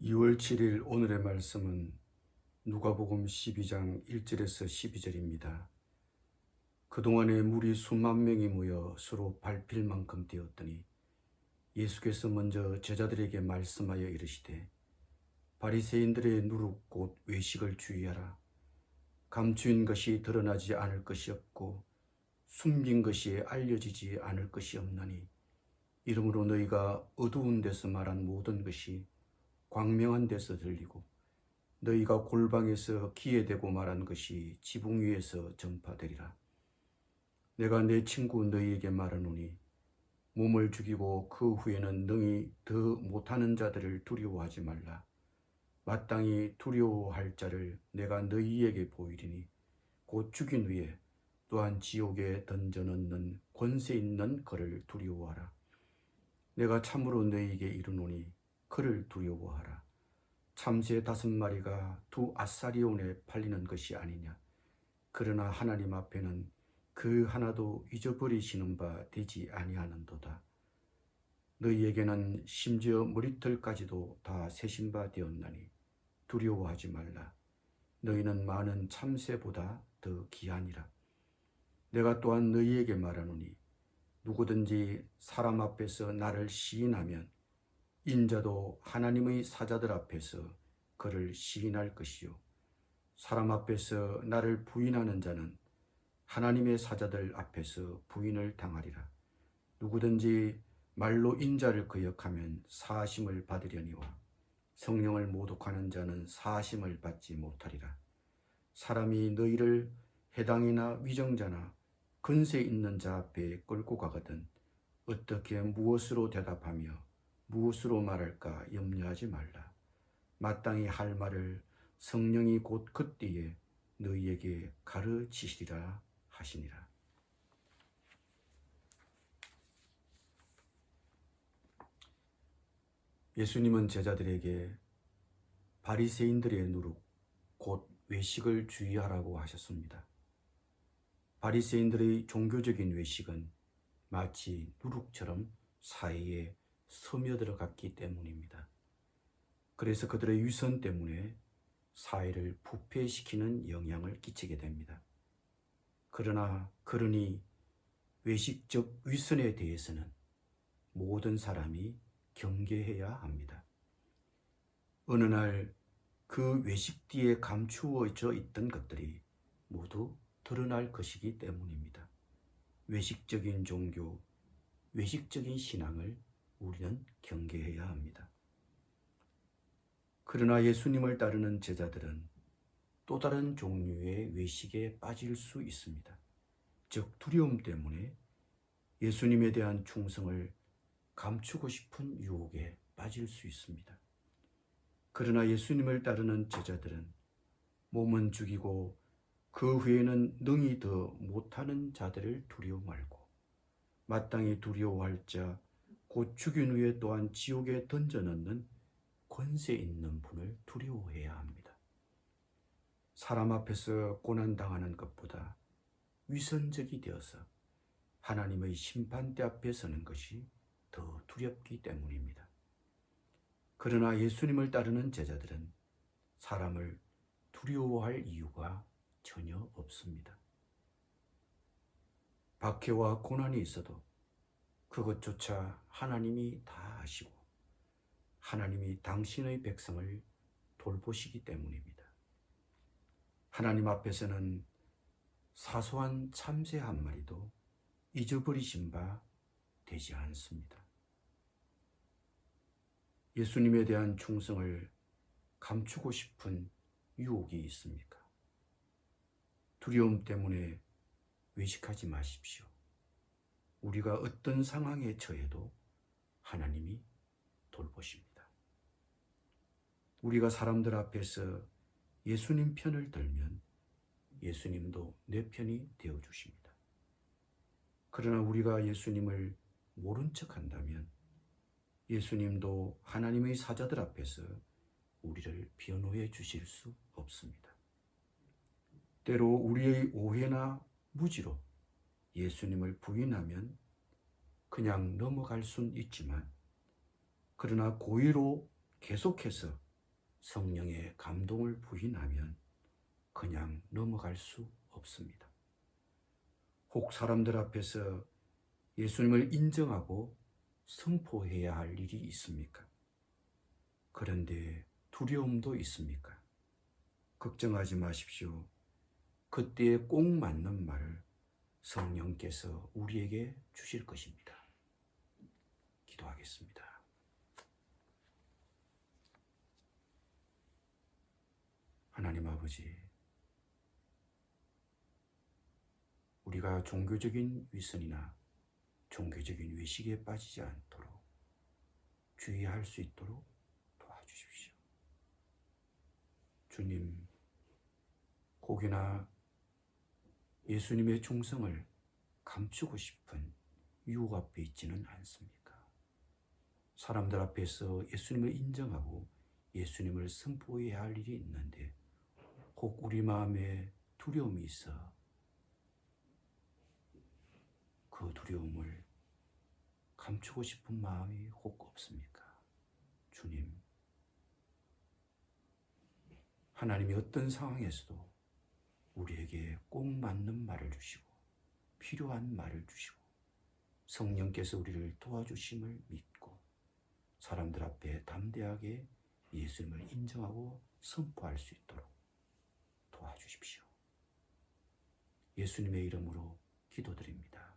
2월 7일 오늘의 말씀은 누가복음 12장 1절에서 12절입니다. 그동안에 물이 수만 명이 모여 서로 밟힐 만큼 되었더니 예수께서 먼저 제자들에게 말씀하여 이르시되 바리새인들의 누룩 곧 외식을 주의하라. 감추인 것이 드러나지 않을 것이 없고 숨긴 것이 알려지지 않을 것이 없나니 이러므로 너희가 어두운 데서 말한 모든 것이 광명한 데서 들리고 너희가 골방에서 귀에 대고 말한 것이 지붕 위에서 전파되리라. 내가 내 친구 너희에게 말하노니 몸을 죽이고 그 후에는 능히 더 못하는 자들을 두려워하지 말라. 마땅히 두려워할 자를 내가 너희에게 보이리니 곧 죽인 후에 또한 지옥에 던져넣는 권세 있는 그를 두려워하라. 내가 참으로 너희에게 이르노니 그를 두려워하라. 참새 5마리가 2아사리온에 팔리는 것이 아니냐. 그러나 하나님 앞에는 그 하나도 잊어버리시는 바 되지 아니하는도다. 너희에게는 심지어 머리털까지도 다 세신 바 되었나니 두려워하지 말라. 너희는 많은 참새보다 더 귀하니라. 내가 또한 너희에게 말하노니 누구든지 사람 앞에서 나를 시인하면 인자도 하나님의 사자들 앞에서 그를 시인할 것이요 사람 앞에서 나를 부인하는 자는 하나님의 사자들 앞에서 부인을 당하리라. 누구든지 말로 인자를 거역하면 사하심을 받으려니와 성령을 모독하는 자는 사하심을 받지 못하리라. 사람이 너희를 해당이나 위정자나 근세 있는 자 앞에 끌고 가거든 어떻게 무엇으로 대답하며 무엇으로 말할까 염려하지 말라. 마땅히 할 말을 성령이 곧 그때에 너희에게 가르치시리라 하시니라. 예수님은 제자들에게 바리새인들의 누룩 곧 외식을 주의하라고 하셨습니다. 바리새인들의 종교적인 외식은 마치 누룩처럼 사이에 스며들어갔기 때문입니다. 그래서 그들의 위선 때문에 사회를 부패시키는 영향을 끼치게 됩니다. 그러니 외식적 위선에 대해서는 모든 사람이 경계해야 합니다. 어느 날 그 외식 뒤에 감추어져 있던 것들이 모두 드러날 것이기 때문입니다. 외식적인 종교, 외식적인 신앙을 우리는 경계해야 합니다. 그러나 예수님을 따르는 제자들은 또 다른 종류의 외식에 빠질 수 있습니다. 즉 두려움 때문에 예수님에 대한 충성을 감추고 싶은 유혹에 빠질 수 있습니다. 그러나 예수님을 따르는 제자들은 몸은 죽이고 그 후에는 능히 더 못하는 자들을 두려워 말고 마땅히 두려워할 자 곧 죽인 후에 또한 지옥에 던져넣는 권세 있는 분을 두려워해야 합니다. 사람 앞에서 고난당하는 것보다 위선적이 되어서 하나님의 심판대 앞에 서는 것이 더 두렵기 때문입니다. 그러나 예수님을 따르는 제자들은 사람을 두려워할 이유가 전혀 없습니다. 박해와 고난이 있어도 그것조차 하나님이 다 아시고 하나님이 당신의 백성을 돌보시기 때문입니다. 하나님 앞에서는 사소한 참새 한 마리도 잊어버리신 바 되지 않습니다. 예수님에 대한 충성을 감추고 싶은 유혹이 있습니까? 두려움 때문에 외식하지 마십시오. 우리가 어떤 상황에 처해도 하나님이 돌보십니다. 우리가 사람들 앞에서 예수님 편을 들면 예수님도 내 편이 되어주십니다. 그러나 우리가 예수님을 모른 척한다면 예수님도 하나님의 사자들 앞에서 우리를 변호해 주실 수 없습니다. 때로 우리의 오해나 무지로 예수님을 부인하면 그냥 넘어갈 순 있지만 그러나 고의로 계속해서 성령의 감동을 부인하면 그냥 넘어갈 수 없습니다. 혹 사람들 앞에서 예수님을 인정하고 선포해야 할 일이 있습니까? 그런데 두려움도 있습니까? 걱정하지 마십시오. 그때에 꼭 맞는 말을 성령께서 우리에게 주실 것입니다. 기도하겠습니다. 하나님 아버지, 우리가 종교적인 위선이나 종교적인 외식에 빠지지 않도록 주의할 수 있도록 도와주십시오. 주님, 혹여나 예수님의 충성을 감추고 싶은 유혹 앞에 있지는 않습니까? 사람들 앞에서 예수님을 인정하고 예수님을 선포해야 할 일이 있는데 혹 우리 마음에 두려움이 있어 그 두려움을 감추고 싶은 마음이 혹 없습니까? 주님, 하나님이 어떤 상황에서도 우리에게 꼭 맞는 말을 주시고 필요한 말을 주시고 성령께서 우리를 도와주심을 믿고 사람들 앞에 담대하게 예수님을 인정하고 선포할 수 있도록 도와주십시오. 예수님의 이름으로 기도드립니다.